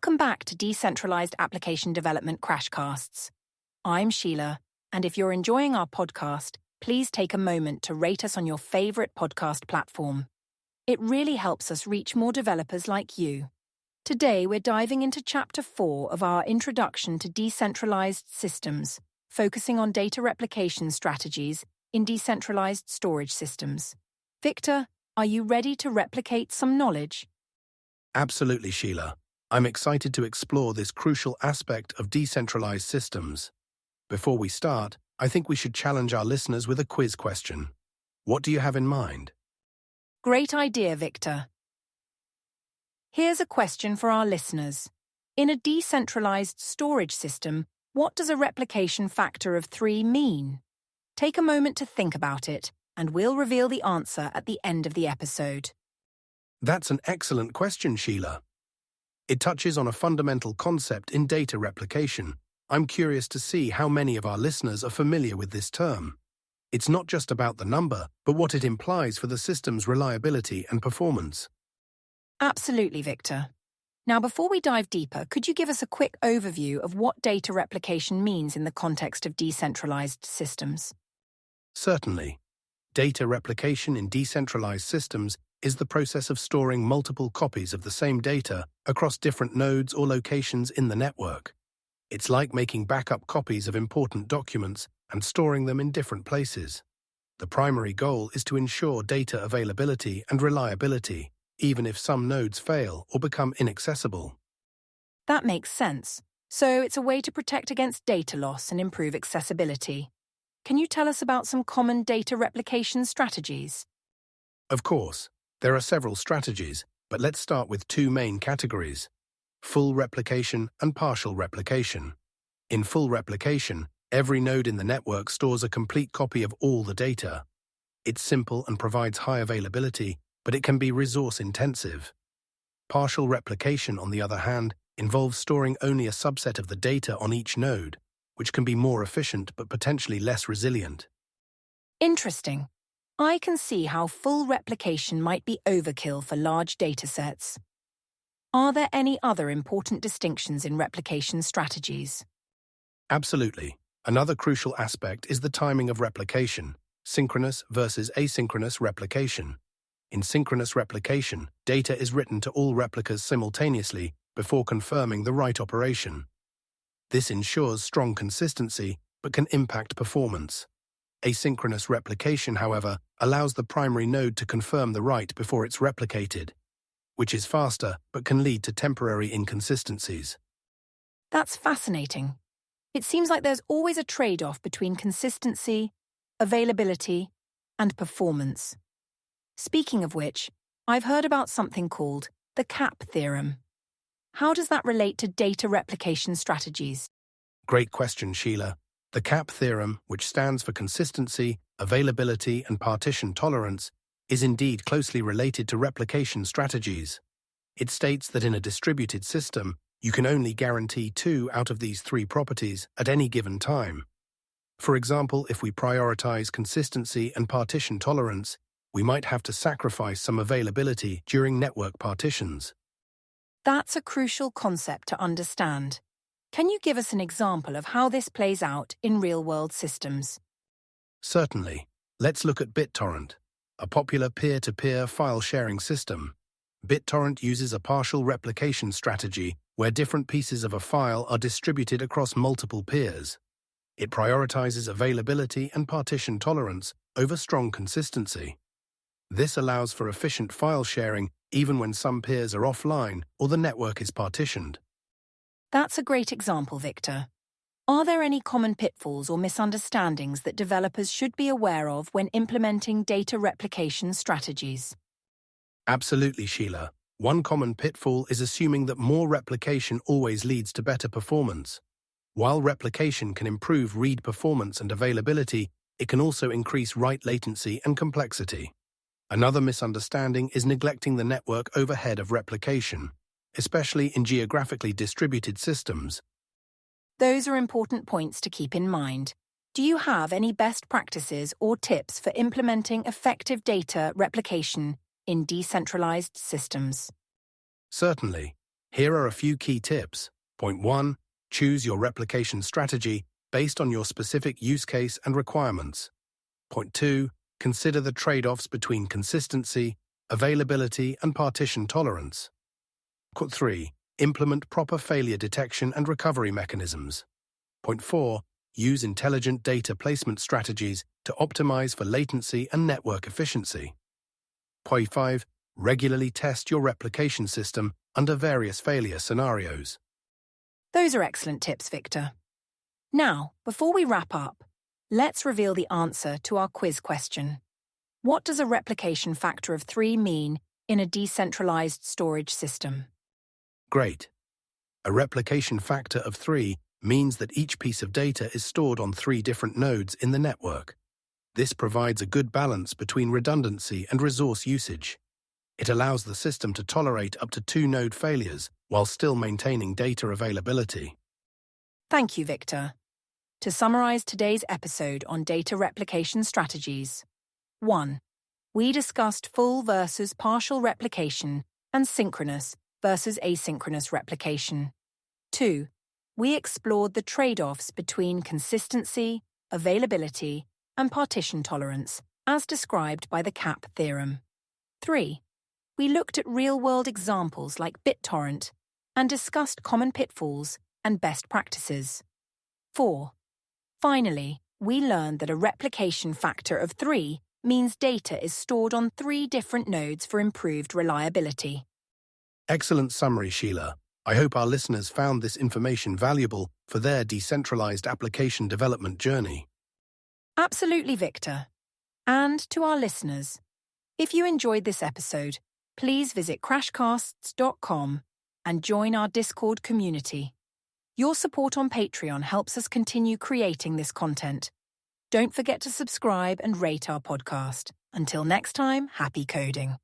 Welcome back to Decentralized Application Development Crashcasts. I'm Sheila, and if you're enjoying our podcast, please take a moment to rate us on your favorite podcast platform. It really helps us reach more developers like you. Today, we're diving into Chapter 4 of our Introduction to Decentralized Systems, focusing on data replication strategies in decentralized storage systems. Victor, are you ready to replicate some knowledge? Absolutely, Sheila. I'm excited to explore this crucial aspect of decentralized systems. Before we start, I think we should challenge our listeners with a quiz question. What do you have in mind? Great idea, Victor. Here's a question for our listeners. In a decentralized storage system, what does a replication factor of 3 mean? Take a moment to think about it, and we'll reveal the answer at the end of the episode. That's an excellent question, Sheila. It touches on a fundamental concept in data replication. I'm curious to see how many of our listeners are familiar with this term. It's not just about the number, but what it implies for the system's reliability and performance. Absolutely, Victor. Now, before we dive deeper, could you give us a quick overview of what data replication means in the context of decentralized systems? Certainly. Data replication in decentralized systems is the process of storing multiple copies of the same data across different nodes or locations in the network. It's like making backup copies of important documents and storing them in different places. The primary goal is to ensure data availability and reliability, even if some nodes fail or become inaccessible. That makes sense. So it's a way to protect against data loss and improve accessibility. Can you tell us about some common data replication strategies? Of course, there are several strategies, but let's start with 2 main categories: full replication and partial replication. In full replication, every node in the network stores a complete copy of all the data. It's simple and provides high availability, but it can be resource-intensive. Partial replication, on the other hand, involves storing only a subset of the data on each node, which can be more efficient but potentially less resilient. Interesting. I can see how full replication might be overkill for large datasets. Are there any other important distinctions in replication strategies? Absolutely. Another crucial aspect is the timing of replication, synchronous versus asynchronous replication. In synchronous replication, data is written to all replicas simultaneously before confirming the write operation. This ensures strong consistency, but can impact performance. Asynchronous replication, however, allows the primary node to confirm the write before it's replicated, which is faster but can lead to temporary inconsistencies. That's fascinating. It seems like there's always a trade-off between consistency, availability, and performance. Speaking of which, I've heard about something called the CAP theorem. How does that relate to data replication strategies? Great question, Sheila. The CAP theorem, which stands for consistency, availability, and partition tolerance, is indeed closely related to replication strategies. It states that in a distributed system, you can only guarantee 2 out of these 3 properties at any given time. For example, if we prioritize consistency and partition tolerance, we might have to sacrifice some availability during network partitions. That's a crucial concept to understand. Can you give us an example of how this plays out in real-world systems? Certainly. Let's look at BitTorrent, a popular peer-to-peer file-sharing system. BitTorrent uses a partial replication strategy where different pieces of a file are distributed across multiple peers. It prioritizes availability and partition tolerance over strong consistency. This allows for efficient file sharing even when some peers are offline or the network is partitioned. That's a great example, Victor. Are there any common pitfalls or misunderstandings that developers should be aware of when implementing data replication strategies? Absolutely, Sheila. One common pitfall is assuming that more replication always leads to better performance. While replication can improve read performance and availability, it can also increase write latency and complexity. Another misunderstanding is neglecting the network overhead of replication, especially in geographically distributed systems. Those are important points to keep in mind. Do you have any best practices or tips for implementing effective data replication in decentralized systems? Certainly. Here are a few key tips. Point 1. Choose your replication strategy based on your specific use case and requirements. Point 2. Consider the trade-offs between consistency, availability, and partition tolerance. Point 3. Implement proper failure detection and recovery mechanisms. Point 4. Use intelligent data placement strategies to optimize for latency and network efficiency. Point 5. Regularly test your replication system under various failure scenarios. Those are excellent tips, Victor. Now, before we wrap up, let's reveal the answer to our quiz question. What does a replication factor of 3 mean in a decentralized storage system? Great. A replication factor of 3 means that each piece of data is stored on 3 different nodes in the network. This provides a good balance between redundancy and resource usage. It allows the system to tolerate up to 2 node failures while still maintaining data availability. Thank you, Victor. To summarize today's episode on data replication strategies. 1. We discussed full versus partial replication and synchronous versus asynchronous replication. 2. We explored the trade-offs between consistency, availability, and partition tolerance, as described by the CAP theorem. 3. We looked at real-world examples like BitTorrent and discussed common pitfalls and best practices. 4. Finally, we learned that a replication factor of 3 means data is stored on 3 different nodes for improved reliability. Excellent summary, Sheila. I hope our listeners found this information valuable for their decentralized application development journey. Absolutely, Victor. And to our listeners, if you enjoyed this episode, please visit crashcasts.com and join our Discord community. Your support on Patreon helps us continue creating this content. Don't forget to subscribe and rate our podcast. Until next time, happy coding.